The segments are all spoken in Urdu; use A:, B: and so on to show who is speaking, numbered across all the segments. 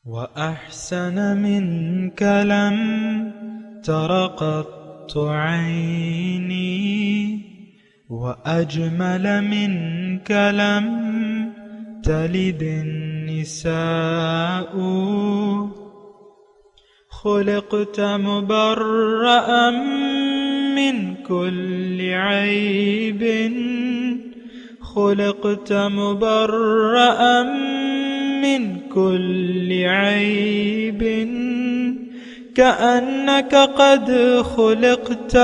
A: وأحسن منك لم تر قط عيني وأجمل منك لم تلد النساء خلقت مبرأ من كل عيب خلقت مبرأ من كل عيب كأنك قد خلقت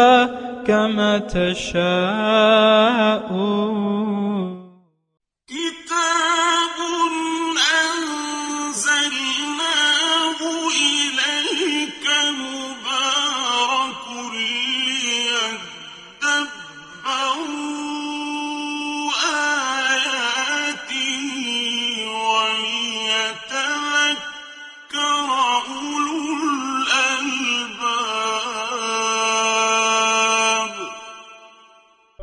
A: كما تشاء
B: كتاب أنزلناه إليك مبارك ليدبروا آياته وليتذكر أولو الألباب۔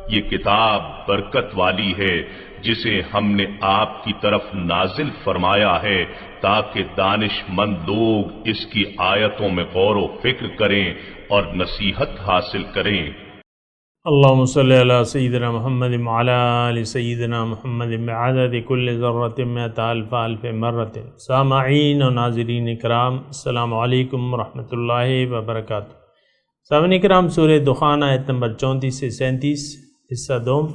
C: یہ کتاب برکت والی ہے جسے ہم نے آپ کی طرف نازل فرمایا ہے تاکہ دانش مند لوگ اس کی آیتوں میں غور و فکر کریں اور نصیحت حاصل کریں۔
D: اللہم صلی علی سیدنا محمد وعلی آل سیدنا محمد بعدد کل ذرۃ مئۃ الف الف مرۃ۔ سامعین و ناظرین کرام، السلام علیکم ورحمۃ اللہ وبرکاتہ۔ سامعین کرام، سورہ دخان آیت نمبر 34 سے 37، حصہ دوم۔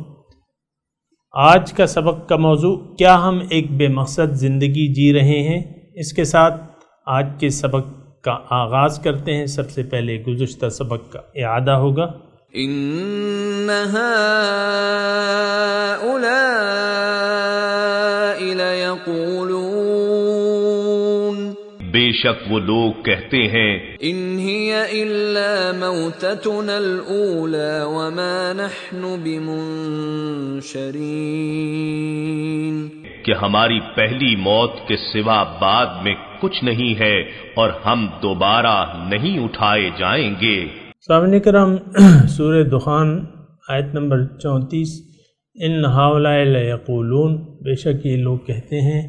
D: آج کا سبق کا موضوع، کیا ہم ایک بے مقصد زندگی جی رہے ہیں؟ اس کے ساتھ آج کے سبق کا آغاز کرتے ہیں۔ سب سے پہلے گزشتہ سبق کا اعادہ ہوگا۔
E: ان هؤلاء ليقولون،
C: بے شک وہ لوگ کہتے ہیں
E: ان هي الا موتتنا الاولى وما نحن بمنشرين،
C: کہ ہماری پہلی موت کے سوا بعد میں کچھ نہیں ہے اور ہم دوبارہ نہیں اٹھائے جائیں گے۔
D: سامعین کرام، سورہ دخان آیت نمبر 34، ان ہؤلاء لیقولون، بے شک یہ لوگ کہتے ہیں،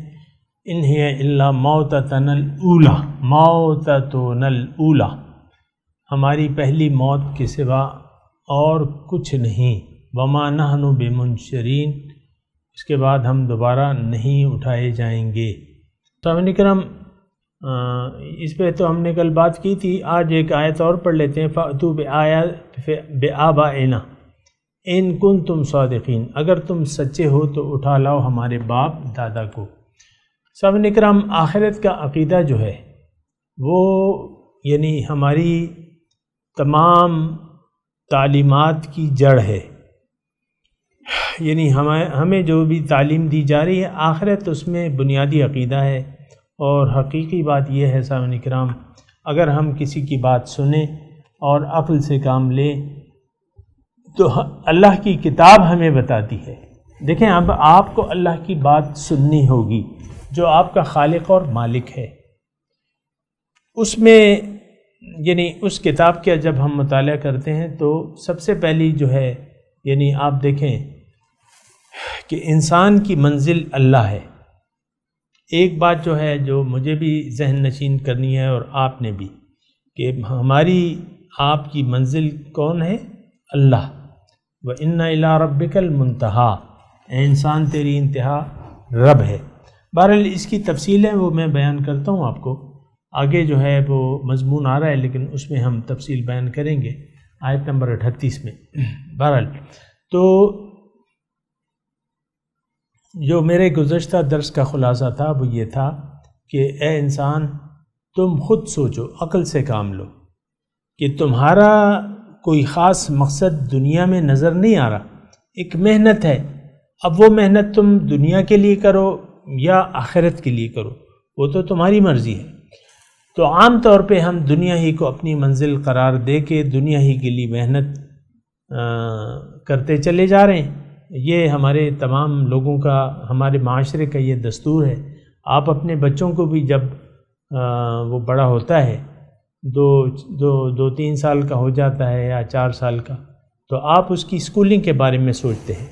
D: ان ہی الا موتتنا الاولی، موتتنا الاولی، ہماری پہلی موت کے سوا اور کچھ نہیں، وما نحن بمنشرین، اس کے بعد ہم دوبارہ نہیں اٹھائے جائیں گے۔ سامعین کرام، اس پہ تو ہم نے کل بات کی تھی، آج ایک آیت اور پڑھ لیتے ہیں۔ فَأْتُوا بِآبَائِنَا إِن كُنتُمْ صَادِقِينَ، اگر تم سچے ہو تو اٹھا لاؤ ہمارے باپ دادا کو۔ سامعین کرام، آخرت کا عقیدہ جو ہے وہ یعنی ہماری تمام تعلیمات کی جڑ ہے، یعنی ہمیں جو بھی تعلیم دی جا رہی ہے آخرت اس میں بنیادی عقیدہ ہے۔ اور حقیقی بات یہ ہے سامعین کرام، اگر ہم کسی کی بات سنیں اور عقل سے کام لیں تو اللہ کی کتاب ہمیں بتاتی ہے۔ دیکھیں، اب آپ کو اللہ کی بات سننی ہوگی جو آپ کا خالق اور مالک ہے۔ اس میں یعنی اس کتاب کا جب ہم مطالعہ کرتے ہیں تو سب سے پہلی جو ہے، یعنی آپ دیکھیں کہ انسان کی منزل اللہ ہے۔ ایک بات جو ہے جو مجھے بھی ذہن نشین کرنی ہے اور آپ نے بھی، کہ ہماری آپ کی منزل کون ہے؟ اللہ۔ وَإِنَّ إِلَىٰ رَبِّكَ الْمُنْتَهَىٰ، اے انسان تیری انتہا رب ہے۔ بہرحال اس کی تفصیلیں وہ میں بیان کرتا ہوں آپ کو، آگے جو ہے وہ مضمون آ رہا ہے لیکن اس میں ہم تفصیل بیان کریں گے آیت نمبر 38 میں۔ بہرحال تو جو میرے گزشتہ درس کا خلاصہ تھا وہ یہ تھا کہ اے انسان، تم خود سوچو، عقل سے کام لو کہ تمہارا کوئی خاص مقصد دنیا میں نظر نہیں آ رہا، ایک محنت ہے۔ اب وہ محنت تم دنیا کے لیے کرو یا آخرت کے لیے کرو، وہ تو تمہاری مرضی ہے۔ تو عام طور پہ ہم دنیا ہی کو اپنی منزل قرار دے کے دنیا ہی کے لیے محنت کرتے چلے جا رہے ہیں۔ یہ ہمارے تمام لوگوں کا، ہمارے معاشرے کا یہ دستور ہے۔ آپ اپنے بچوں کو بھی جب وہ بڑا ہوتا ہے، دو تین سال کا ہو جاتا ہے یا 4 سال کا، تو آپ اس کی اسکولنگ کے بارے میں سوچتے ہیں،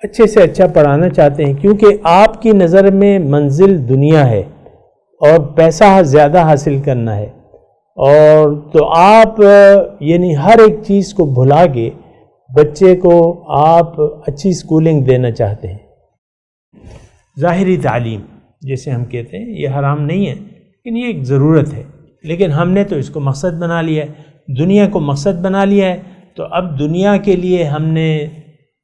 D: اچھے سے اچھا پڑھانا چاہتے ہیں، کیونکہ آپ کی نظر میں منزل دنیا ہے اور پیسہ زیادہ حاصل کرنا ہے، اور تو آپ یعنی ہر ایک چیز کو بھلا کے بچے کو آپ اچھی سکولنگ دینا چاہتے ہیں۔ ظاہری تعلیم جیسے ہم کہتے ہیں یہ حرام نہیں ہے، لیکن یہ ایک ضرورت ہے، لیکن ہم نے تو اس کو مقصد بنا لیا ہے، دنیا کو مقصد بنا لیا ہے، تو اب دنیا کے لیے ہم نے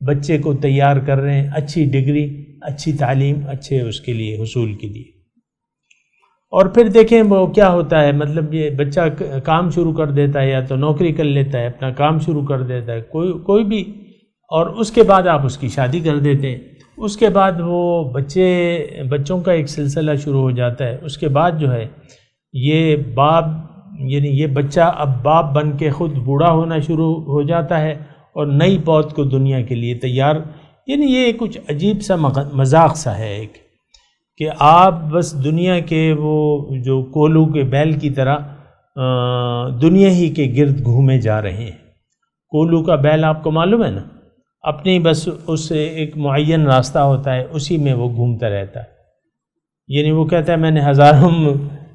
D: بچے کو تیار کر رہے ہیں، اچھی ڈگری، اچھی تعلیم، اچھے اس کے لیے حصول کے لیے۔ اور پھر دیکھیں وہ کیا ہوتا ہے، مطلب یہ بچہ کام شروع کر دیتا ہے، یا تو نوکری کر لیتا ہے، اپنا کام شروع کر دیتا ہے کوئی بھی، اور اس کے بعد آپ اس کی شادی کر دیتے ہیں، اس کے بعد وہ بچوں کا ایک سلسلہ شروع ہو جاتا ہے۔ اس کے بعد جو ہے یہ باپ یعنی یہ بچہ اب باپ بن کے خود بوڑھا ہونا شروع ہو جاتا ہے، اور نئی پود کو دنیا کے لیے تیار، یعنی یہ کچھ عجیب سا مذاق سا ہے ایک، کہ آپ بس دنیا کے وہ جو کولو کے بیل کی طرح دنیا ہی کے گرد گھومے جا رہے ہیں۔ کولو کا بیل آپ کو معلوم ہے نا، اپنی بس اس سے ایک معین راستہ ہوتا ہے، اسی میں وہ گھومتا رہتا ہے، یعنی وہ کہتا ہے میں نے ہزاروں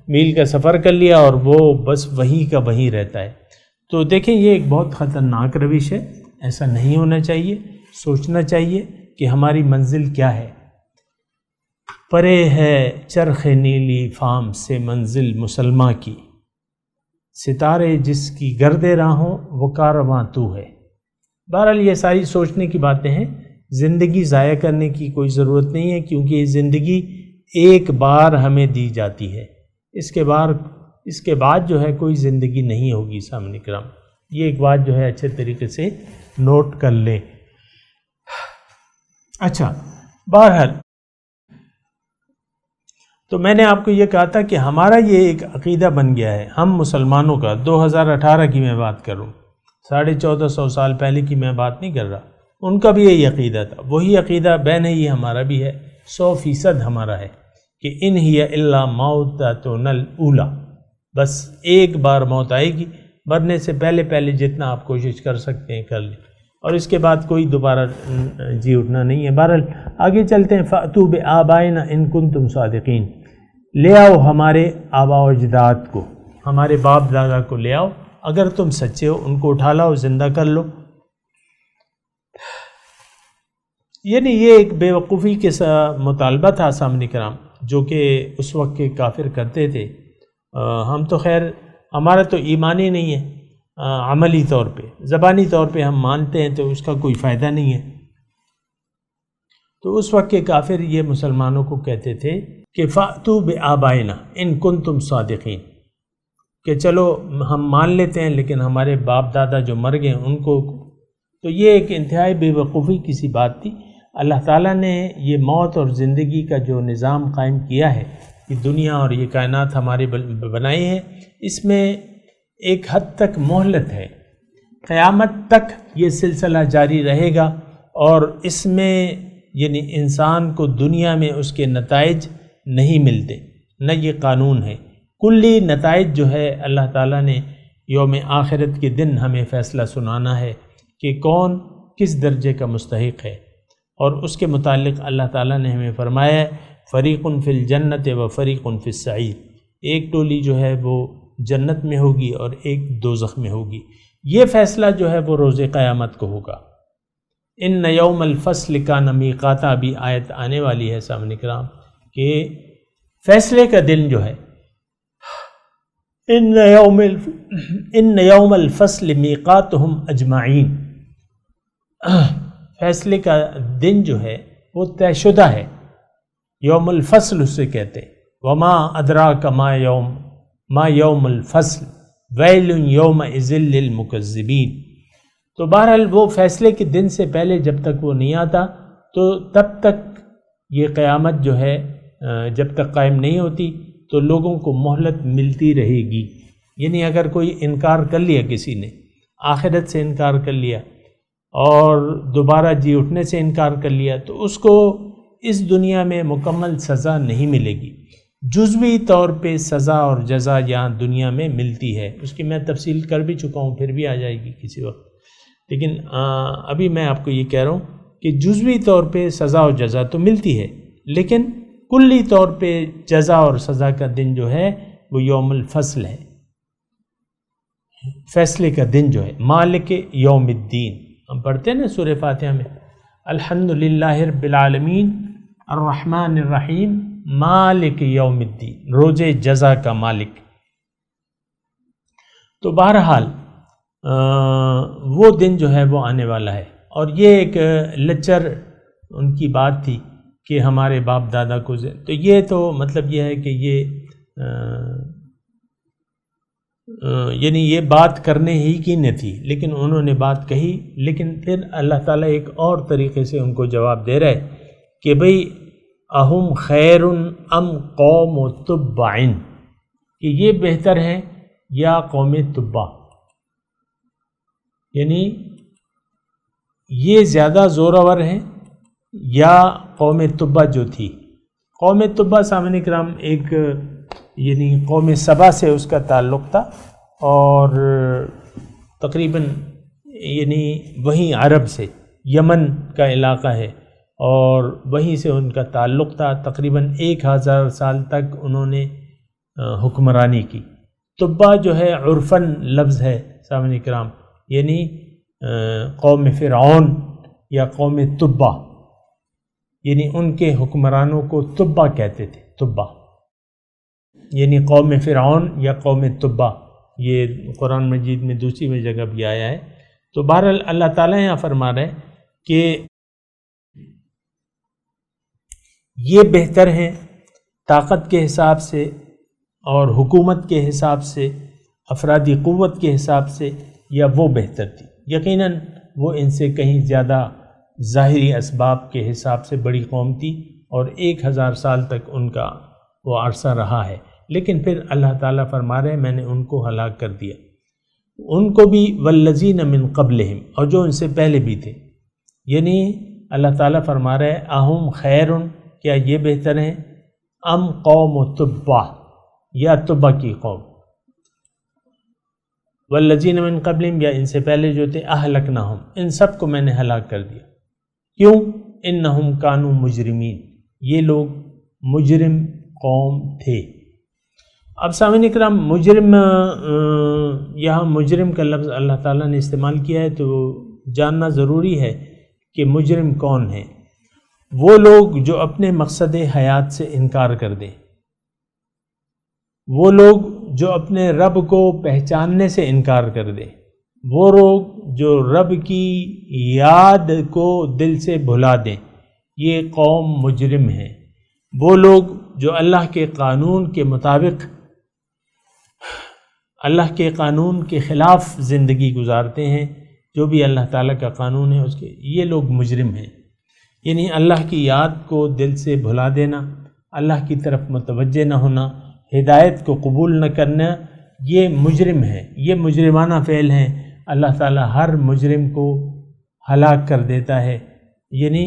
D: میل کا سفر کر لیا، اور وہ بس وہیں کا وہیں رہتا ہے۔ تو دیکھیں یہ ایک بہت خطرناک روش ہے، ایسا نہیں ہونا چاہیے، سوچنا چاہیے کہ ہماری منزل کیا ہے۔ پرے ہے چرخ نیلی فام سے منزل مسلمہ کی، ستارے جس کی گرد راہوں وہ کارواں تو ہے۔ بہرحال یہ ساری سوچنے کی باتیں ہیں، زندگی ضائع کرنے کی کوئی ضرورت نہیں ہے، کیونکہ یہ زندگی ایک بار ہمیں دی جاتی ہے، اس کے بعد جو ہے کوئی زندگی نہیں ہوگی۔ سامنے کرام یہ ایک بات جو ہے اچھے طریقے سے نوٹ کر لیں۔ اچھا، بہرحال تو میں نے آپ کو یہ کہا تھا کہ ہمارا یہ ایک عقیدہ بن گیا ہے، ہم مسلمانوں کا 2018 کی میں بات کر رہا ہوں، 1450 سال پہلے کی میں بات نہیں کر رہا، ان کا بھی یہی عقیدہ تھا، وہی عقیدہ بین ہی ہمارا بھی ہے، 100% ہمارا ہے کہ ان ہی الا موتتنا الاولی، بس ایک بار موت آئے گی، مرنے سے پہلے جتنا آپ کوشش کر سکتے ہیں کر لیں، اور اس کے بعد کوئی دوبارہ جی اٹھنا نہیں ہے۔ بہرحال آگے چلتے ہیں۔ فَأْتُوا بِآبَائِنَا إِن كُنتُمْ صَادِقِينَ، لے آؤ ہمارے آبا و اجداد کو، ہمارے باپ دادا کو لے آؤ، اگر تم سچے ہو، ان کو اٹھا لاؤ، زندہ کر لو۔ یعنی یہ ایک بے وقوفی کے مطالبہ تھا سامنے کرام، جو کہ اس وقت کے کافر کرتے تھے۔ ہم تو خیر ہمارا تو ایمان ہی نہیں ہے، عملی طور پہ، زبانی طور پہ ہم مانتے ہیں تو اس کا کوئی فائدہ نہیں ہے۔ تو اس وقت کے کافر یہ مسلمانوں کو کہتے تھے کہ فَأْتُوا بِآبَائِنَا إِن كُنتُمْ صَادِقِينَ، کہ چلو ہم مان لیتے ہیں لیکن ہمارے باپ دادا جو مر گئے ان کو، تو یہ ایک انتہائی بے وقوفی کی سی بات تھی۔ اللہ تعالیٰ نے یہ موت اور زندگی کا جو نظام قائم کیا ہے، کہ دنیا اور یہ کائنات ہماری بنائی ہے، اس میں ایک حد تک مہلت ہے، قیامت تک یہ سلسلہ جاری رہے گا، اور اس میں یعنی انسان کو دنیا میں اس کے نتائج نہیں ملتے، نہ یہ قانون ہے کلی نتائج جو ہے اللہ تعالیٰ نے یوم آخرت کے دن ہمیں فیصلہ سنانا ہے کہ کون کس درجے کا مستحق ہے، اور اس کے متعلق اللہ تعالیٰ نے ہمیں فرمایا ہے فریق فی الجنت و فریق فی السعیر، ایک ٹولی جو ہے وہ جنت میں ہوگی اور ایک دوزخ میں ہوگی۔ یہ فیصلہ جو ہے وہ روز قیامت کو ہوگا۔ ان یوم الفصل کان میقاتا، بھی آیت آنے والی ہے سامنے کرام کہ فیصلے کا دن جو ہے، ان یوم الفصل میقاتہم اجمعین، فیصلے کا دن جو ہے وہ طے شدہ ہے، یوم الفصل اسے کہتے ہیں۔ وما ادراک ما یوم الفصل ویل یومئذ للمکذبین۔ تو بہرحال وہ فیصلے کے دن سے پہلے جب تک وہ نہیں آتا تو تب تک یہ قیامت جو ہے جب تک قائم نہیں ہوتی تو لوگوں کو مہلت ملتی رہے گی۔ یعنی اگر کوئی انکار کر لیا، کسی نے آخرت سے انکار کر لیا اور دوبارہ جی اٹھنے سے انکار کر لیا، تو اس کو اس دنیا میں مکمل سزا نہیں ملے گی، جزوی طور پہ سزا اور جزا یہاں دنیا میں ملتی ہے۔ اس کی میں تفصیل کر بھی چکا ہوں، پھر بھی آ جائے گی کسی وقت، لیکن ابھی میں آپ کو یہ کہہ رہا ہوں کہ جزوی طور پہ سزا و جزا تو ملتی ہے، لیکن کلی طور پہ جزا اور سزا کا دن جو ہے وہ یوم الفصل ہے، فیصلے کا دن جو ہے، مالک یوم الدین. ہم پڑھتے ہیں نا سورہ فاتحہ میں الحمدللہ رب العالمین الرحمن الرحیم مالک یوم الدین، روز جزا کا مالک. تو بہرحال وہ دن جو ہے وہ آنے والا ہے. اور یہ ایک لچر ان کی بات تھی کہ ہمارے باپ دادا کو تو یہ تو مطلب یہ ہے کہ یہ یعنی یہ بات کرنے ہی کی نہ تھی، لیکن انہوں نے بات کہی. لیکن پھر اللہ تعالیٰ ایک اور طریقے سے ان کو جواب دے رہا ہے کہ بھئی اہم خیر ام قوم تبع، کہ یہ بہتر ہے یا قوم تبع، یعنی یہ زیادہ زورآور ہیں یا قوم تبع جو تھی. قوم تبع سامعین کرام ایک یعنی قوم سبا سے اس کا تعلق تھا، اور تقریباً یعنی وہیں عرب سے یمن کا علاقہ ہے اور وہیں سے ان کا تعلق تھا. تقریباً 1000 سال تک انہوں نے حکمرانی کی. تبع جو ہے عرفاً لفظ ہے سامعین کرام، یعنی قوم فرعون یا قوم تبع، یعنی ان کے حکمرانوں کو تبع کہتے تھے. تبع یعنی قوم فرعون یا قوم تبع، یہ قرآن مجید میں دوسری جگہ بھی آیا ہے. تو بہرحال اللہ تعالیٰ یہاں فرما رہے ہیں کہ یہ بہتر ہیں طاقت کے حساب سے اور حکومت کے حساب سے، افرادی قوت کے حساب سے، یا وہ بہتر تھی. یقیناً وہ ان سے کہیں زیادہ ظاہری اسباب کے حساب سے بڑی قوم تھی، اور 1000 سال تک ان کا وہ عرصہ رہا ہے. لیکن پھر اللہ تعالیٰ فرما رہے ہیں میں نے ان کو ہلاک کر دیا، ان کو بھی والذین من قبلہم، اور جو ان سے پہلے بھی تھے. یعنی اللہ تعالیٰ فرما رہے ہیں اہم خیر، کیا یہ بہتر ہیں، ام قوم تبع، یا تبع کی قوم. والذین من قبلہم، یا ان سے پہلے جو تھے، اہلکناہم، ان سب کو میں نے ہلاک کر دیا. کیوں؟ انہم کانوا مجرمین، یہ لوگ مجرم قوم تھے. اب سامعین اکرام مجرم، یہاں مجرم کا لفظ اللہ تعالیٰ نے استعمال کیا ہے، تو جاننا ضروری ہے کہ مجرم کون ہیں. وہ لوگ جو اپنے مقصد حیات سے انکار کر دیں، وہ لوگ جو اپنے رب کو پہچاننے سے انکار کر دیں، وہ لوگ جو رب کی یاد کو دل سے بھلا دیں، یہ قوم مجرم ہیں. وہ لوگ جو اللہ کے قانون کے مطابق، اللہ کے قانون کے خلاف زندگی گزارتے ہیں، جو بھی اللہ تعالیٰ کا قانون ہے اس کے، یہ لوگ مجرم ہیں. یعنی اللہ کی یاد کو دل سے بھلا دینا، اللہ کی طرف متوجہ نہ ہونا، ہدایت کو قبول نہ کرنا، یہ مجرم ہے، یہ مجرمانہ فعل ہیں. اللہ تعالیٰ ہر مجرم کو ہلاک کر دیتا ہے. یعنی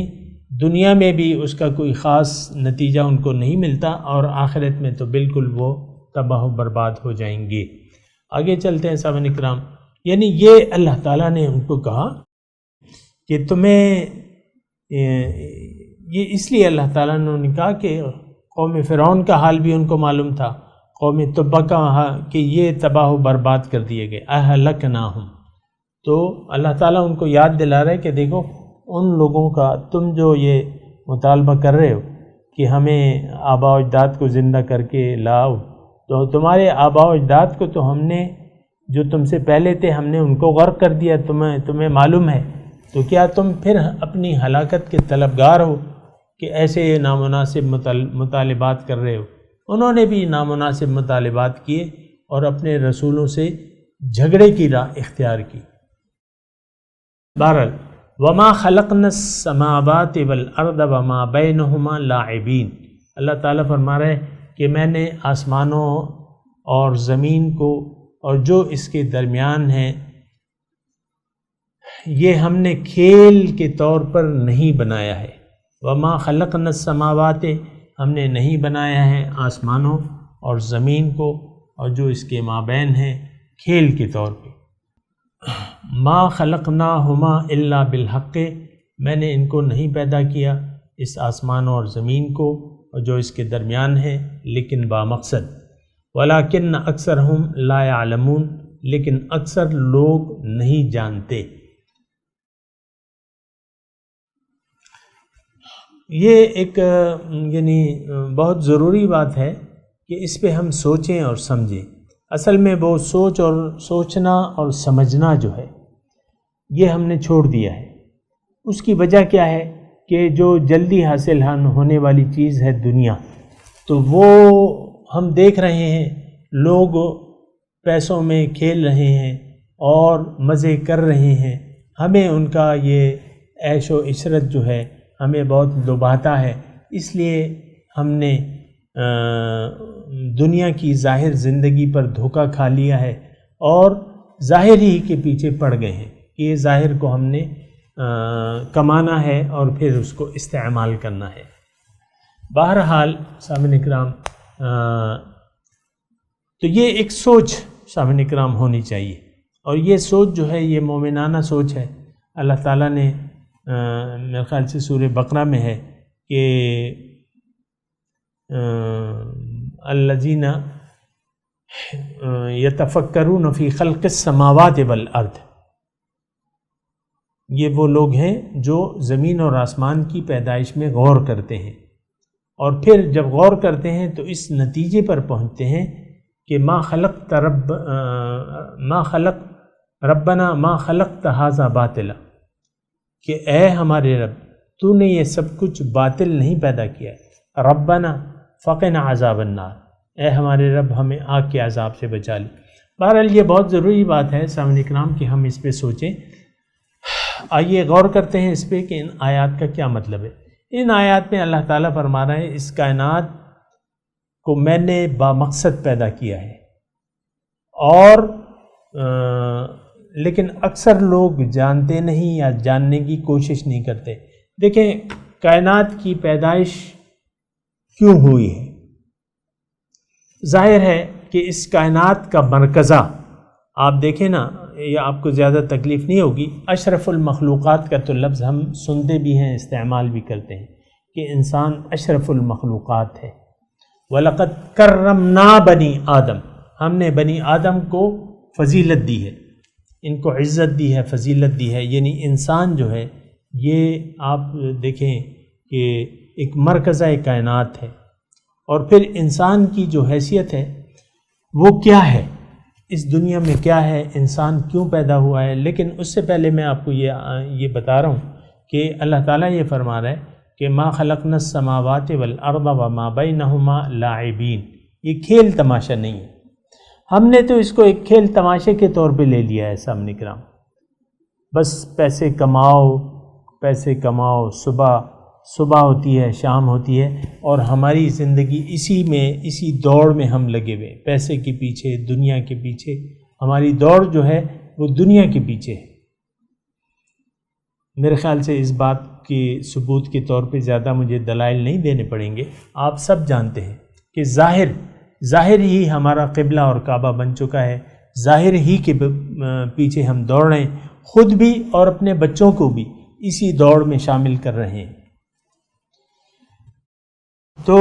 D: دنیا میں بھی اس کا کوئی خاص نتیجہ ان کو نہیں ملتا، اور آخرت میں تو بالکل وہ تباہ و برباد ہو جائیں گے. آگے چلتے ہیں سامعین اکرام. یعنی یہ اللہ تعالیٰ نے ان کو کہا کہ تمہیں، یہ اس لیے اللہ تعالیٰ نے کہا کہ قوم فرعون کا حال بھی ان کو معلوم تھا، قوم تبع کا کہ یہ تباہ و برباد کر دیے گئے. اہلکناہم، تو اللہ تعالیٰ ان کو یاد دلا رہا ہے کہ دیکھو ان لوگوں کا تم جو یہ مطالبہ کر رہے ہو کہ ہمیں آباء و اجداد کو زندہ کر کے لاؤ، تو تمہارے آباء و اجداد کو تو ہم نے، جو تم سے پہلے تھے، ہم نے ان کو غرق کر دیا، تمہیں معلوم ہے. تو کیا تم پھر اپنی ہلاکت کے طلبگار ہو کہ ایسے نامناسب مطالبات کر رہے ہو؟ انہوں نے بھی نامناسب مطالبات کیے اور اپنے رسولوں سے جھگڑے کی راہ اختیار کی. بہرحال وما خلقنا السماوات والارض وما بینہما لاعبین، اللہ تعالیٰ فرما رہے ہیں کہ میں نے آسمانوں اور زمین کو اور جو اس کے درمیان ہے، یہ ہم نے کھیل کے طور پر نہیں بنایا ہے. وما خلقنا السماوات، ہم نے نہیں بنایا ہے آسمانوں اور زمین کو اور جو اس کے مابین ہیں کھیل کے طور پہ. ما خلقناہما الا بالحق، میں نے ان کو نہیں پیدا کیا، اس آسمانوں اور زمین کو اور جو اس کے درمیان ہے لیکن بامقصد. وَلَكِنَّ أَكْثَرَهُمْ لَا يَعْلَمُونَ، لیکن اکثر لوگ نہیں جانتے. یہ ایک یعنی بہت ضروری بات ہے کہ اس پہ ہم سوچیں اور سمجھیں. اصل میں وہ سوچ اور سوچنا اور سمجھنا جو ہے یہ ہم نے چھوڑ دیا ہے. اس کی وجہ کیا ہے کہ جو جلدی حاصل ہونے والی چیز ہے دنیا، تو وہ ہم دیکھ رہے ہیں لوگ پیسوں میں کھیل رہے ہیں اور مزے کر رہے ہیں. ہمیں ان کا یہ عیش و عشرت جو ہے ہمیں بہت لبھاتا ہے، اس لیے ہم نے دنیا کی ظاہر زندگی پر دھوکہ کھا لیا ہے اور ظاہر ہی کے پیچھے پڑ گئے ہیں کہ یہ ظاہر کو ہم نے کمانا ہے اور پھر اس کو استعمال کرنا ہے. بہرحال سامعین کرام، تو یہ ایک سوچ سامعین کرام ہونی چاہیے، اور یہ سوچ جو ہے یہ مومنانہ سوچ ہے. اللہ تعالیٰ نے میرے خیال سے سورہ بقرہ میں ہے کہ الذین یتفکرون فی خلق السماوات والارض، یہ وہ لوگ ہیں جو زمین اور آسمان کی پیدائش میں غور کرتے ہیں، اور پھر جب غور کرتے ہیں تو اس نتیجے پر پہنچتے ہیں کہ ما خلقت ربنا ما خلقت ھذا باطلا، کہ اے ہمارے رب تو نے یہ سب کچھ باطل نہیں پیدا کیا. ربنا فقنا عذاب النار، اے ہمارے رب ہمیں آگ کے عذاب سے بچا لی. بہرحال یہ بہت ضروری بات ہے سامعین کرام کہ ہم اس پہ سوچیں. آئیے غور کرتے ہیں اس پہ کہ ان آیات کا کیا مطلب ہے. ان آیات میں اللہ تعالیٰ فرما رہا ہے اس کائنات کو میں نے بامقصد پیدا کیا ہے، اور لیکن اکثر لوگ جانتے نہیں یا جاننے کی کوشش نہیں کرتے. دیکھیں کائنات کی پیدائش کیوں ہوئی ہے. ظاہر ہے کہ اس کائنات کا مرکزہ آپ دیکھیں نا، یہ آپ کو زیادہ تکلیف نہیں ہوگی. اشرف المخلوقات کا تو لفظ ہم سنتے بھی ہیں، استعمال بھی کرتے ہیں کہ انسان اشرف المخلوقات ہے. وَلَقَدْ كَرَّمْنَا بَنِي آدم، ہم نے بنی آدم کو فضیلت دی ہے، ان کو عزت دی ہے، فضیلت دی ہے. یعنی انسان جو ہے یہ آپ دیکھیں کہ ایک مرکزہ کائنات ہے، اور پھر انسان کی جو حیثیت ہے وہ کیا ہے، اس دنیا میں کیا ہے، انسان کیوں پیدا ہوا ہے. لیکن اس سے پہلے میں آپ کو یہ بتا رہا ہوں کہ اللہ تعالیٰ یہ فرما رہا ہے کہ ما خلقنا السماوات والارض وما بینہما لاعبین، یہ کھیل تماشا نہیں ہے. ہم نے تو اس کو ایک کھیل تماشے کے طور پہ لے لیا ہے سامعین کرام. بس پیسے کماؤ، صبح ہوتی ہے، شام ہوتی ہے، اور ہماری زندگی اسی دوڑ میں ہم لگے ہوئے، پیسے کے پیچھے، دنیا کے پیچھے. ہماری دوڑ جو ہے وہ دنیا کے پیچھے ہے. میرے خیال سے اس بات کے ثبوت کے طور پہ زیادہ مجھے دلائل نہیں دینے پڑیں گے. آپ سب جانتے ہیں کہ ظاہر ہی ہمارا قبلہ اور کعبہ بن چکا ہے، ظاہر ہی کے پیچھے ہم دوڑ رہے ہیں، خود بھی اور اپنے بچوں کو بھی اسی دوڑ میں شامل کر رہے ہیں. تو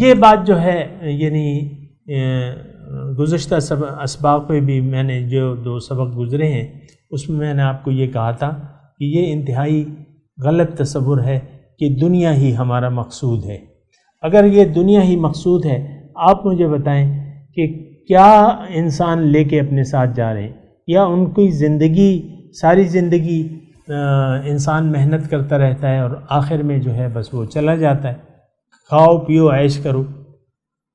D: یہ بات جو ہے یعنی گزشتہ اسباق پہ بھی میں نے جو 2 سبق گزرے ہیں اس میں نے آپ کو یہ کہا تھا کہ یہ انتہائی غلط تصور ہے کہ دنیا ہی ہمارا مقصود ہے. اگر یہ دنیا ہی مقصود ہے، آپ مجھے بتائیں کہ کیا انسان لے کے اپنے ساتھ جا رہے ہیں، یا ان کی ساری زندگی انسان محنت کرتا رہتا ہے اور آخر میں جو ہے بس وہ چلا جاتا ہے. کھاؤ پیو عیش کرو،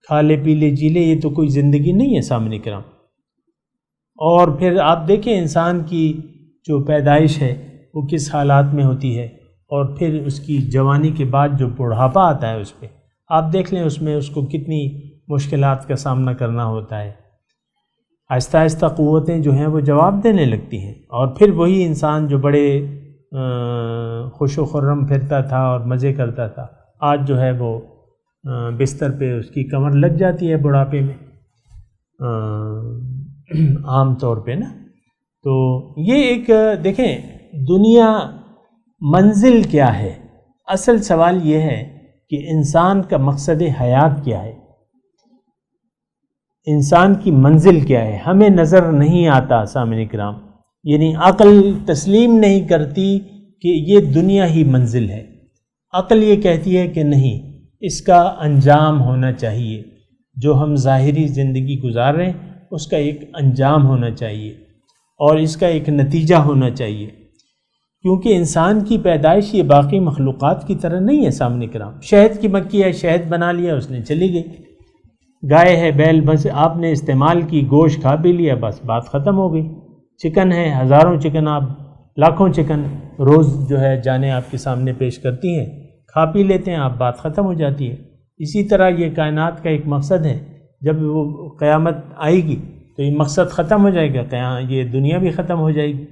D: کھا لے پی لے جی لے، یہ تو کوئی زندگی نہیں ہے سامعین کرام. اور پھر آپ دیکھیں انسان کی جو پیدائش ہے وہ کس حالات میں ہوتی ہے، اور پھر اس کی جوانی کے بعد جو بڑھاپا آتا ہے اس پہ آپ دیکھ لیں اس میں اس کو کتنی مشکلات کا سامنا کرنا ہوتا ہے. آہستہ آہستہ قوتیں جو ہیں وہ جواب دینے لگتی ہیں، اور پھر وہی انسان جو بڑے خوش و خرم پھرتا تھا اور مزے کرتا تھا، آج جو ہے وہ بستر پہ اس کی کمر لگ جاتی ہے بڑھاپے میں عام طور پہ نا. تو یہ ایک دیکھیں دنیا منزل کیا ہے. اصل سوال یہ ہے کہ انسان کا مقصد حیات کیا ہے، انسان کی منزل کیا ہے، ہمیں نظر نہیں آتا سامعین کرام، یعنی عقل تسلیم نہیں کرتی کہ یہ دنیا ہی منزل ہے۔ عقل یہ کہتی ہے کہ نہیں، اس کا انجام ہونا چاہیے، جو ہم ظاہری زندگی گزار رہے ہیں اس کا ایک انجام ہونا چاہیے اور اس کا ایک نتیجہ ہونا چاہیے، کیونکہ انسان کی پیدائش یہ باقی مخلوقات کی طرح نہیں ہے سامنے کرام۔ شہد کی مکھی ہے، شہد بنا لیا، اس نے چلی گئی۔ گائے ہے، بیل، بس آپ نے استعمال کی، گوشت کھا بھی لیا، بس بات ختم ہو گئی۔ چکن ہے، ہزاروں چکن، آپ لاکھوں چکن روز جو ہے جانیں آپ کے سامنے پیش کرتی ہیں، کھا پی لیتے ہیں آپ، بات ختم ہو جاتی ہے۔ اسی طرح یہ کائنات کا ایک مقصد ہے، جب وہ قیامت آئے گی تو یہ مقصد ختم ہو جائے گا، یہ دنیا بھی ختم ہو جائے گی،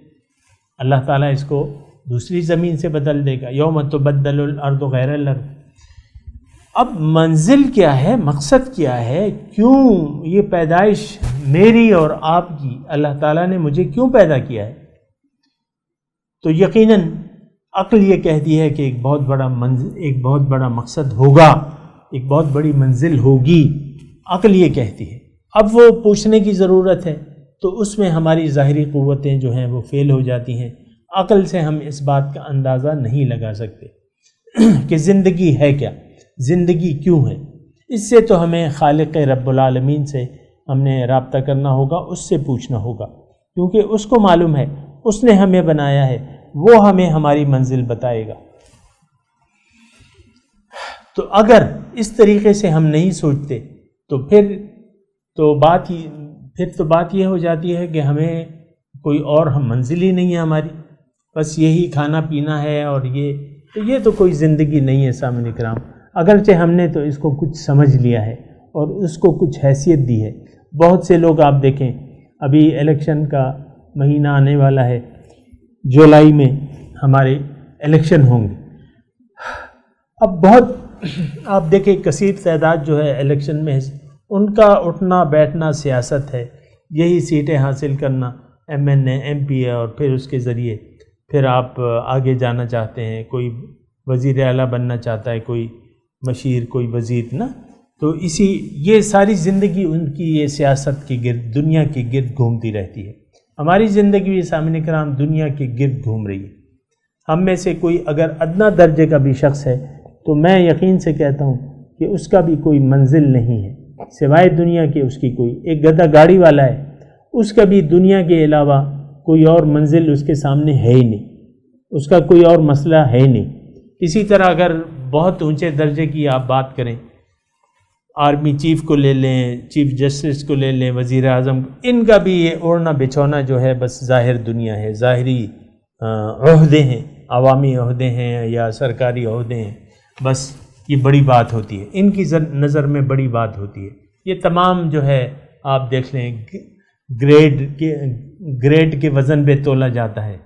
D: اللہ تعالیٰ اس کو دوسری زمین سے بدل دے گا، یوم تبدل الارض غیر الارض۔ اب منزل کیا ہے، مقصد کیا ہے، کیوں یہ پیدائش میری اور آپ کی اللہ تعالیٰ نے مجھے کیوں پیدا کیا ہے؟ تو یقیناً عقل یہ کہتی ہے کہ ایک بہت بڑا مقصد ہوگا، ایک بہت بڑی منزل ہوگی، عقل یہ کہتی ہے۔ اب وہ پوچھنے کی ضرورت ہے، تو اس میں ہماری ظاہری قوتیں جو ہیں وہ فیل ہو جاتی ہیں۔ عقل سے ہم اس بات کا اندازہ نہیں لگا سکتے کہ زندگی ہے کیا، زندگی کیوں ہے۔ اس سے تو ہمیں خالق رب العالمین سے ہم نے رابطہ کرنا ہوگا، اس سے پوچھنا ہوگا، کیونکہ اس کو معلوم ہے، اس نے ہمیں بنایا ہے، وہ ہمیں ہماری منزل بتائے گا۔ تو اگر اس طریقے سے ہم نہیں سوچتے تو پھر تو بات یہ ہو جاتی ہے کہ ہمیں کوئی اور ہم منزل ہی نہیں ہے ہماری، بس یہی کھانا پینا ہے، اور یہ تو کوئی زندگی نہیں ہے سامعین کرام۔ اگرچہ ہم نے تو اس کو کچھ سمجھ لیا ہے اور اس کو کچھ حیثیت دی ہے۔ بہت سے لوگ آپ دیکھیں، ابھی الیکشن کا مہینہ آنے والا ہے، جولائی میں ہمارے الیکشن ہوں گے۔ اب بہت آپ دیکھیں کثیر تعداد جو ہے الیکشن میں، ان کا اٹھنا بیٹھنا سیاست ہے، یہی سیٹیں حاصل کرنا، ایم این اے، ایم پی اے، اور پھر اس کے ذریعے پھر آپ آگے جانا چاہتے ہیں، کوئی وزیر اعلیٰ بننا چاہتا ہے، کوئی مشیر، کوئی وزیر نا، تو یہ ساری زندگی ان کی یہ سیاست کے گرد، دنیا کے گرد گھومتی رہتی ہے۔ ہماری زندگی بھی سامعین کرام دنیا کے گرد گھوم رہی ہے۔ ہم میں سے کوئی اگر ادنا درجے کا بھی شخص ہے تو میں یقین سے کہتا ہوں کہ اس کا بھی کوئی منزل نہیں ہے سوائے دنیا کے۔ اس کی کوئی ایک گدھا گاڑی والا ہے، اس کا بھی دنیا کے علاوہ کوئی اور منزل اس کے سامنے ہے ہی نہیں، اس کا کوئی اور مسئلہ ہے ہی نہیں۔ اسی طرح اگر بہت اونچے درجے کی آپ بات کریں، آرمی چیف کو لے لیں، چیف جسٹس کو لے لیں، وزیر اعظم، ان کا بھی یہ اوڑھنا بچھونا جو ہے بس ظاہر دنیا ہے، ظاہری عہدے ہیں، عوامی عہدے ہیں یا سرکاری عہدے ہیں، بس یہ بڑی بات ہوتی ہے، ان کی نظر میں بڑی بات ہوتی ہے۔ یہ تمام جو ہے آپ دیکھ لیں گریڈ کے وزن پہ تولا جاتا ہے۔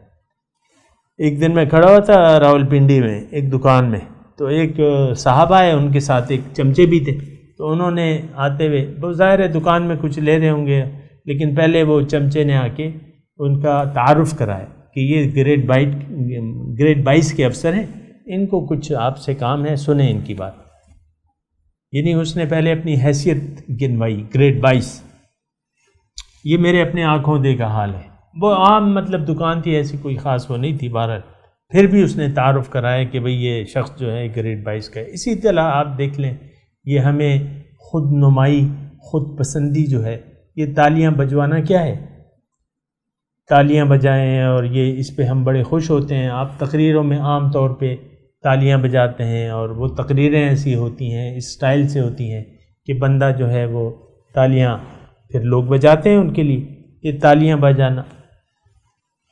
D: ایک دن میں کھڑا ہوا تھا راولپنڈی میں ایک دکان میں، تو ایک صاحب آئے، ان کے ساتھ ایک چمچے بھی تھے، تو انہوں نے آتے ہوئے، وہ ظاہر ہے دکان میں کچھ لے رہے ہوں گے، لیکن پہلے وہ چمچے نے آ کے ان کا تعارف کرایا کہ یہ گریڈ 22 کے افسر ہیں، ان کو کچھ آپ سے کام ہے، سنیں ان کی بات۔ یعنی اس نے پہلے اپنی حیثیت گنوائی، گریڈ 22، یہ میرے اپنے آنکھوں دیکھا حال ہے۔ وہ عام مطلب دکان تھی، ایسی کوئی خاص وہ نہیں تھی، بہرحال پھر بھی اس نے تعارف کرایا کہ بھئی یہ شخص جو ہے گریڈ 22 کا ہے۔ اسی طرح آپ دیکھ لیں، یہ ہمیں خود نمائی، خود پسندی جو ہے، یہ تالیاں بجوانا کیا ہے، تالیاں بجائیں اور یہ اس پہ ہم بڑے خوش ہوتے ہیں۔ آپ تقریروں میں عام طور پہ تالیاں بجاتے ہیں، اور وہ تقریریں ایسی ہوتی ہیں، اس سٹائل سے ہوتی ہیں کہ بندہ جو ہے وہ تالیاں پھر لوگ بجاتے ہیں ان کے لیے۔ یہ تالیاں بجانا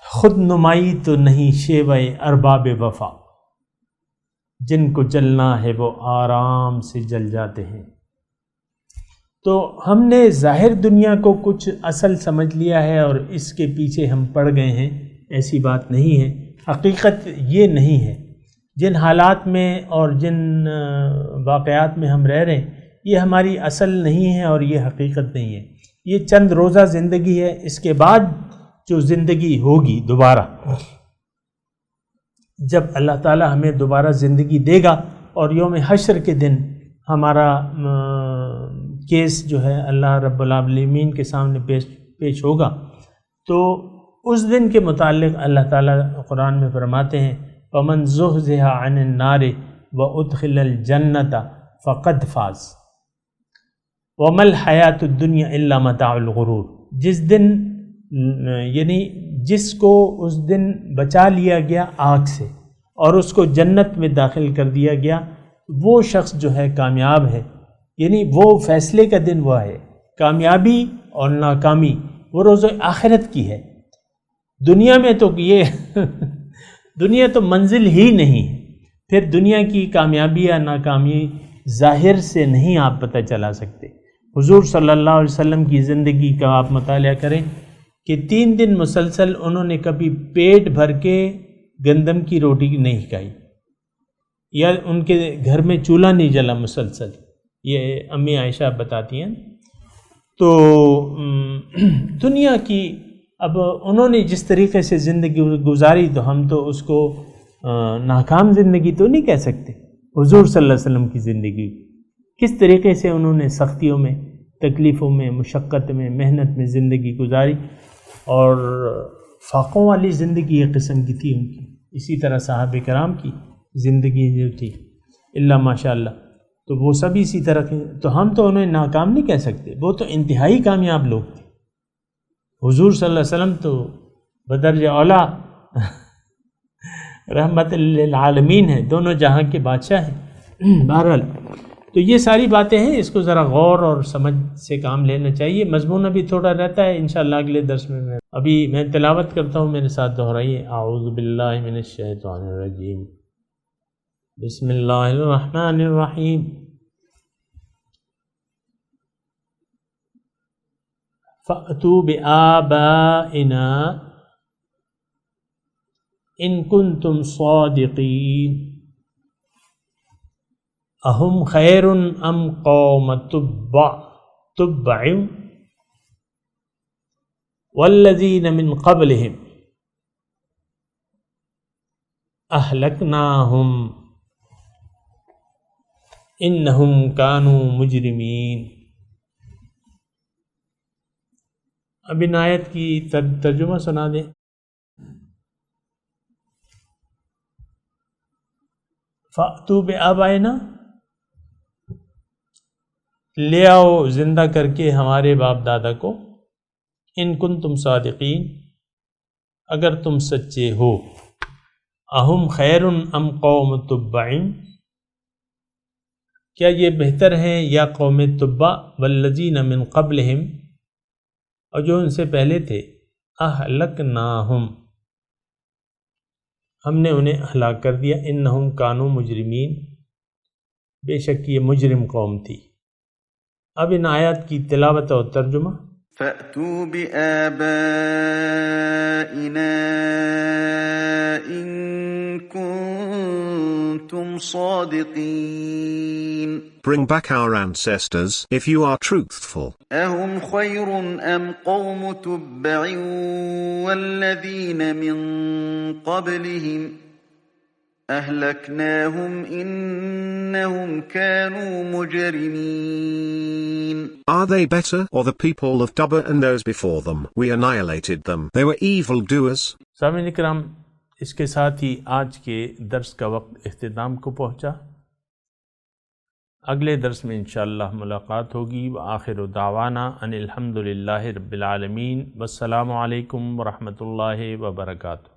D: خود نمائی تو نہیں شیوہ ارباب وفا، جن کو جلنا ہے وہ آرام سے جل جاتے ہیں۔ تو ہم نے ظاہر دنیا کو کچھ اصل سمجھ لیا ہے اور اس کے پیچھے ہم پڑ گئے ہیں، ایسی بات نہیں ہے۔ حقیقت یہ نہیں ہے، جن حالات میں اور جن واقعات میں ہم رہ رہے ہیں یہ ہماری اصل نہیں ہے اور یہ حقیقت نہیں ہے، یہ چند روزہ زندگی ہے۔ اس کے بعد جو زندگی ہوگی دوبارہ، جب اللہ تعالی ہمیں دوبارہ زندگی دے گا اور یوم حشر کے دن ہمارا کیس جو ہے اللہ رب العالمین کے سامنے پیش ہوگا، تو اس دن کے متعلق اللہ تعالیٰ قرآن میں فرماتے ہیں وَمَنْ زُحْزِحَ عَنِ النَّارِ وَأُدْخِلَ الْجَنَّةَ فَقَدْ فَازَ وَمَا الْحَيَاةُ الدُّنْيَا إِلَّا مَتَاعُ الْغُرُورِ۔ جس دن یعنی جس کو اس دن بچا لیا گیا آگ سے اور اس کو جنت میں داخل کر دیا گیا، وہ شخص جو ہے کامیاب ہے، یعنی وہ فیصلے کا دن وہ ہے۔ کامیابی اور ناکامی وہ روز آخرت کی ہے، دنیا میں تو یہ دنیا تو منزل ہی نہیں ہے۔ پھر دنیا کی کامیابی یا ناکامی ظاہر سے نہیں آپ پتہ چلا سکتے۔ حضور صلی اللہ علیہ وسلم کی زندگی کا آپ مطالعہ کریں کہ 3 دن مسلسل انہوں نے کبھی پیٹ بھر کے گندم کی روٹی نہیں کھائی، یا ان کے گھر میں چولہا نہیں جلا مسلسل، یہ امی عائشہ بتاتی ہیں۔ تو دنیا کی اب انہوں نے جس طریقے سے زندگی گزاری تو ہم تو اس کو ناکام زندگی تو نہیں کہہ سکتے۔ حضور صلی اللہ علیہ وسلم کی زندگی کس طریقے سے انہوں نے سختیوں میں، تکلیفوں میں، مشقت میں، محنت میں زندگی گزاری، اور فاقوں والی زندگی ایک قسم کی تھی ان کی۔ اسی طرح صحابہ کرام کی زندگی جو تھی اللہ ماشاء اللہ، تو وہ سب اسی طرح کے، تو ہم تو انہیں ناکام نہیں کہہ سکتے، وہ تو انتہائی کامیاب لوگ تھے۔ حضور صلی اللہ علیہ وسلم تو بدرجہ اولا رحمت للعالمین ہیں، دونوں جہاں کے بادشاہ ہیں۔ بہرحال تو یہ ساری باتیں ہیں، اس کو ذرا غور اور سمجھ سے کام لینا چاہیے۔ مضمون ابھی تھوڑا رہتا ہے، انشاءاللہ اگلے درس میں ابھی میں تلاوت کرتا ہوں، میرے ساتھ دہرائیے۔ اعوذ باللہ من الشیطان الرجیم، بسم اللہ الرحمن الرحیم۔ فَأْتُوا بِآبَائِنَا إِن كُنتُمْ صَادِقِينَ أَهُمْ خَيْرٌ أَمْ قَوْمُ تُبَّعٍ وَالَّذِينَ مِنْ قَبْلِهِمْ أَهْلَكْنَاهُمْ إِنَّهُمْ كَانُوا مُجْرِمِينَ۔ اب ان آیت کی ترجمہ سنا دیں۔ فَأْتُوا بِآبَائِنَا، لے آؤ زندہ کر کے ہمارے باپ دادا کو، ان کنتم صادقین، اگر تم سچے ہو۔ اہم خیر ام قوم تبع، کیا یہ بہتر ہیں یا قوم تبع، والذین من قبلہم، اور جو ان سے پہلے تھے، اہلکناہم، ہم نے انہیں ہلاک کر دیا، انہم کانوا مجرمین، بے شک یہ مجرم قوم تھی۔ اب ان آیات کی تلاوت اور ترجمہ۔
F: فَأْتُوا بِآبَائِنَا إِن كُنتُمْ صَادِقِينَ۔
G: Bring back our ancestors if you are truthful.
F: أَهُمْ خَيْرٌ أَمْ قَوْمُ تُبَّعٍ وَالَّذِينَ مِن قَبْلِهِمْ أَهْلَكْنَاهُمْ إِنَّهُمْ كَانُوا مُجْرِمِينَ۔
G: Are they better, or the people of Tubba and those before them? We annihilated them. They were evil doers.
D: سامعین کرام، اس کے ساتھ ہی آج کے درس کا وقت اختتام کو پہنچا۔ اگلے درس میں انشاءاللہ ملاقات ہوگی۔ وآخر دعوانا ان الحمد للہ رب العالمین، والسلام علیکم ورحمۃ اللہ وبرکاتہ۔